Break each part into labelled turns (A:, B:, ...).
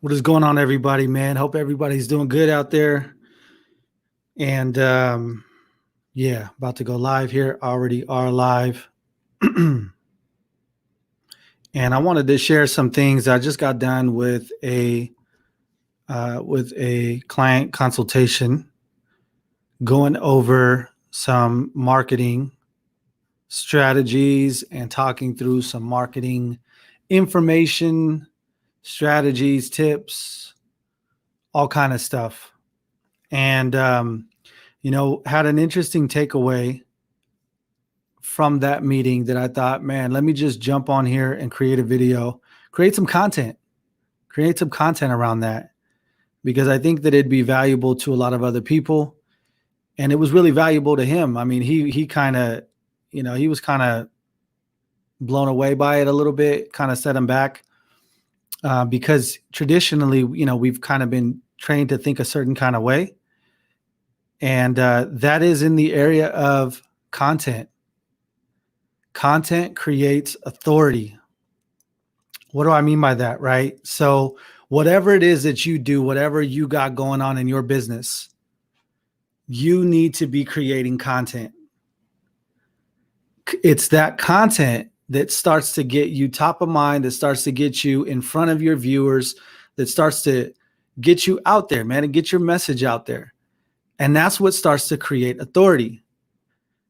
A: What is going on, everybody, man? Hope everybody's doing good out there. And yeah, about to go live here. Already are live. And I wanted to share some things. I just got done with a client consultation, going over some marketing strategies and talking through some marketing information, strategies, tips, all kind of stuff. And had an interesting takeaway from that meeting that I thought, man, let me just jump on here and create a video, create some content around that, because I think that it'd be valuable to a lot of other people. And it was really valuable to him. I mean, he kind of, he was kind of blown away by it a little bit, kind of set him back, because traditionally, we've kind of been trained to think a certain kind of way. And that is in the area of content. Content creates authority. What do I mean by that, right? So whatever it is that you do, whatever you got going on in your business, you need to be creating content. It's that content that starts to get you top of mind, that starts to get you in front of your viewers, that starts to get you out there, man, and get your message out there. And that's what starts to create authority.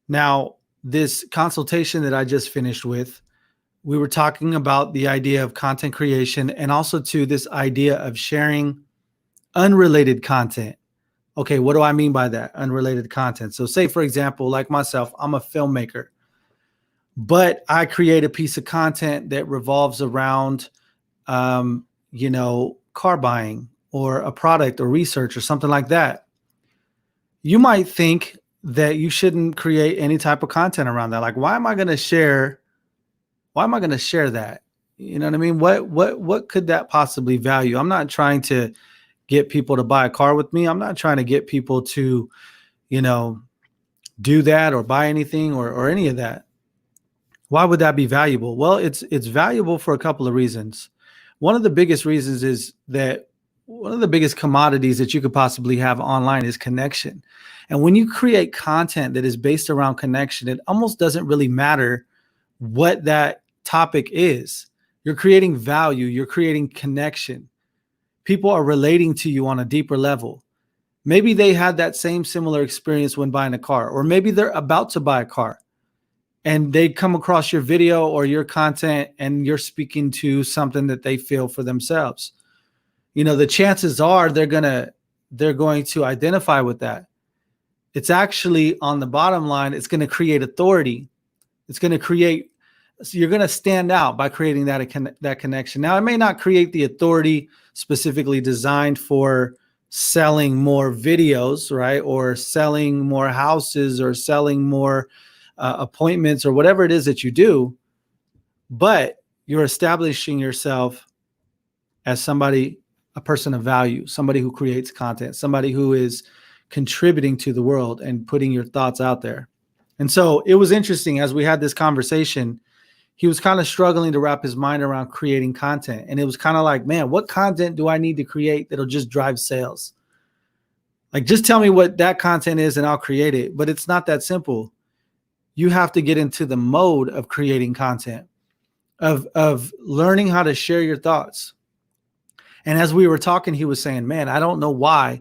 A: Now, this consultation that I just finished with, we were talking about the idea of content creation and also to this idea of sharing unrelated content. Okay, what do I mean by that? Unrelated content. So say, for example, like myself, I'm a filmmaker, but I create a piece of content that revolves around, car buying or a product or research or something like that. You might think that you shouldn't create any type of content around that. Like, why am I going to share that? You know what I mean? What could that possibly value? I'm not trying to get people to buy a car with me. I'm not trying to get people to, do that or buy anything or any of that. Why would that be valuable? Well, it's valuable for a couple of reasons. One of the biggest reasons is that one of the biggest commodities that you could possibly have online is connection. And when you create content that is based around connection, it almost doesn't really matter what that topic is. You're creating value, you're creating connection. People are relating to you on a deeper level. Maybe they had that same similar experience when buying a car, or maybe they're about to buy a car and they come across your video or your content and you're speaking to something that they feel for themselves. The chances are they're going to identify with that. It's actually, on the bottom line, it's going to create authority. So you're going to stand out by creating that connection. Now, it may not create the authority specifically designed for selling more videos, right? Or selling more houses or selling more appointments or whatever it is that you do. But you're establishing yourself as a person of value, somebody who creates content, somebody who is contributing to the world and putting your thoughts out there. And so it was interesting as we had this conversation. He was kind of struggling to wrap his mind around creating content. And it was kind of like, man, what content do I need to create that'll just drive sales? Like, just tell me what that content is and I'll create it. But it's not that simple. You have to get into the mode of creating content, of learning how to share your thoughts. And as we were talking, he was saying, man, I don't know why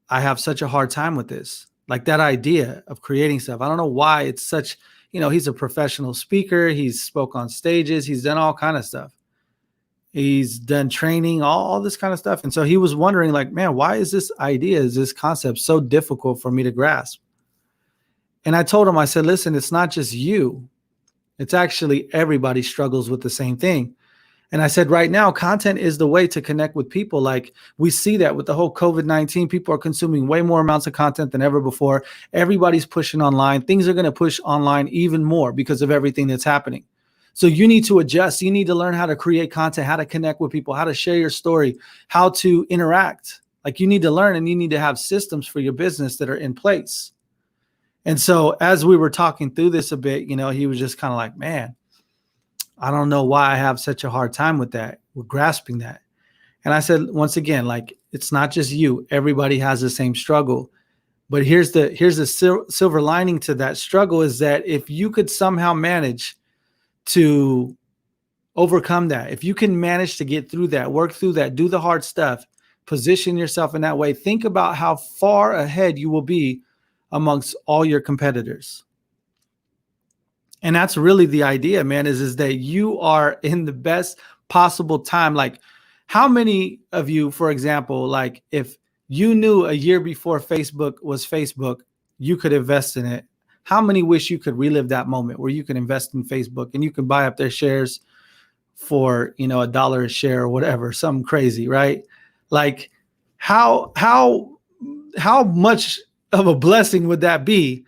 A: I have such a hard time with this. Like, that idea of creating stuff. I don't know why it's such, he's a professional speaker. He's spoke on stages. He's done all kind of stuff. He's done training, all this kind of stuff. And so he was wondering, like, man, why is this concept so difficult for me to grasp? And I told him, I said, listen, it's not just you. It's actually everybody struggles with the same thing. And I said, right now, content is the way to connect with people. Like, we see that with the whole COVID-19, people are consuming way more amounts of content than ever before. Everybody's pushing online. Things are going to push online even more because of everything that's happening. So you need to adjust. You need to learn how to create content, how to connect with people, how to share your story, how to interact. Like, you need to learn, and you need to have systems for your business that are in place. And so as we were talking through this a bit, he was just kind of like, man, I don't know why I have such a hard time with grasping that. And I said, once again, like, it's not just you. Everybody has the same struggle. But here's the silver lining to that struggle is that if you could somehow manage to overcome that, if you can manage to get through that, work through that, do the hard stuff, position yourself in that way, think about how far ahead you will be amongst all your competitors. And that's really the idea, man, is that you are in the best possible time. Like, how many of you, for example, like if you knew a year before Facebook was Facebook, you could invest in it. How many wish you could relive that moment where you could invest in Facebook and you could buy up their shares for, $1 a share or whatever, something crazy, right? Like, how much of a blessing would that be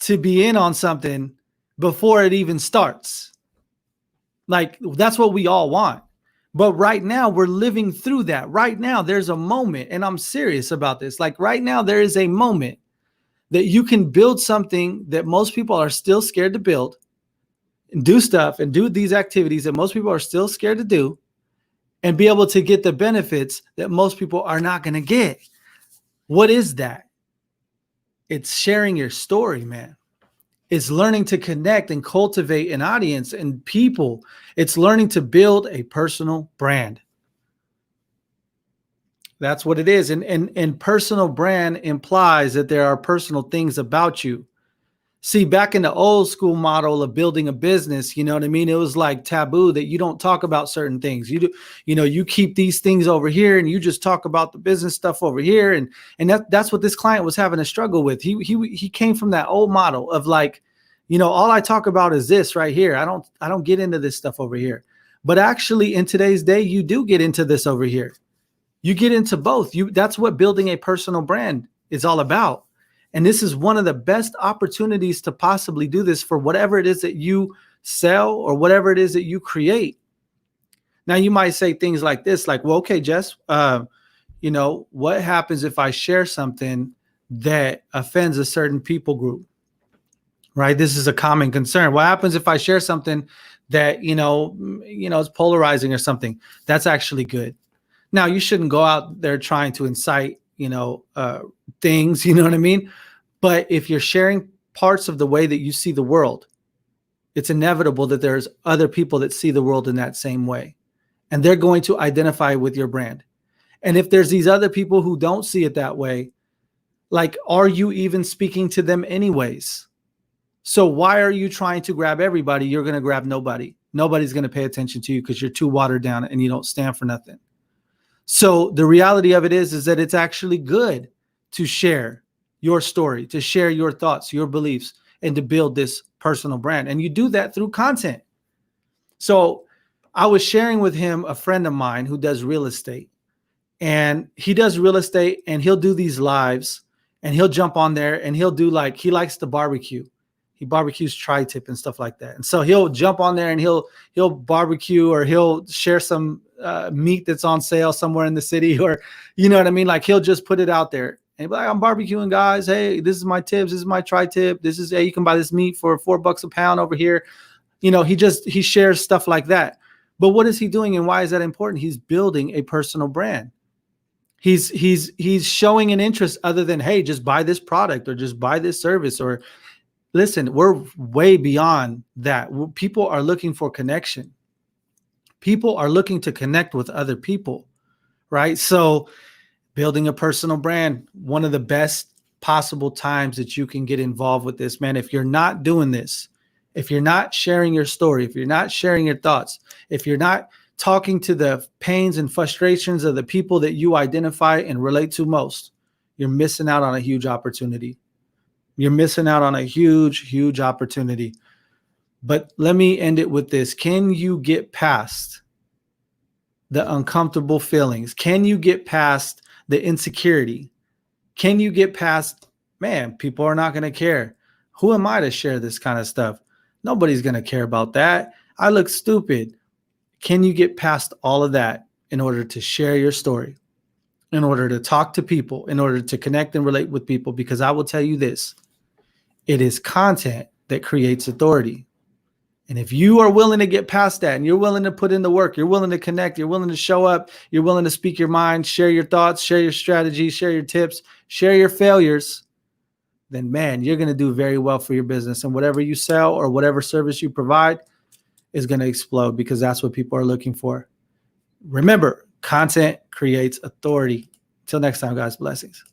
A: to be in on something before it even starts? Like, that's what we all want. But right now we're living through that. Right now there's a moment, and I'm serious about this. Like, right now there is a moment that you can build something that most people are still scared to build, and do stuff and do these activities that most people are still scared to do, and be able to get the benefits that most people are not going to get. What is that? It's sharing your story, man. It's learning to connect and cultivate an audience and people. It's learning to build a personal brand. That's what it is. And personal brand implies that there are personal things about you. See, back in the old school model of building a business, you know what I mean? It was like taboo that you don't talk about certain things. You keep these things over here and you just talk about the business stuff over here. And that's what this client was having a struggle with. He came from that old model of like, all I talk about is this right here. I don't get into this stuff over here. But actually in today's day, you do get into this over here. You get into both. That's what building a personal brand is all about. And this is one of the best opportunities to possibly do this for whatever it is that you sell or whatever it is that you create. Now, you might say things like this, like, well, okay, Jess, what happens if I share something that offends a certain people group, right? This is a common concern. What happens if I share something that, is polarizing or something? That's actually good. Now, you shouldn't go out there trying to incite, things, you know what I mean? But if you're sharing parts of the way that you see the world, it's inevitable that there's other people that see the world in that same way. And they're going to identify with your brand. And if there's these other people who don't see it that way, like, are you even speaking to them anyways? So why are you trying to grab everybody? You're going to grab nobody. Nobody's going to pay attention to you because you're too watered down and you don't stand for nothing. So the reality of it is that it's actually good to share your story, to share your thoughts, your beliefs, and to build this personal brand. And you do that through content. So I was sharing with him a friend of mine who does real estate, and he does real estate and he'll do these lives and he'll jump on there and he'll do, like, he likes to barbecue. He barbecues tri-tip and stuff like that. And so he'll jump on there and he'll barbecue, or he'll share some meat that's on sale somewhere in the city, or, you know what I mean? Like, he'll just put it out there and be like, I'm barbecuing, guys. Hey, this is my tips. This is my tri-tip. Hey, you can buy this meat for $4 a pound over here. He shares stuff like that. But what is he doing and why is that important? He's building a personal brand. He's showing an interest other than, hey, just buy this product or just buy this service. Or listen, we're way beyond that. People are looking for connection. People are looking to connect with other people, right? So building a personal brand, one of the best possible times that you can get involved with this, man. If you're not doing this, if you're not sharing your story, if you're not sharing your thoughts, if you're not talking to the pains and frustrations of the people that you identify and relate to most, you're missing out on a huge opportunity. You're missing out on a huge, huge opportunity. But let me end it with this. Can you get past the uncomfortable feelings? Can you get past the insecurity? Can you get past, man, people are not going to care. Who am I to share this kind of stuff? Nobody's going to care about that. I look stupid. Can you get past all of that in order to share your story, in order to talk to people, in order to connect and relate with people? Because I will tell you this, it is content that creates authority. And if you are willing to get past that and you're willing to put in the work, you're willing to connect, you're willing to show up, you're willing to speak your mind, share your thoughts, share your strategies, share your tips, share your failures, then man, you're going to do very well for your business. And whatever you sell or whatever service you provide is going to explode, because that's what people are looking for. Remember, content creates authority. Till next time, guys, blessings.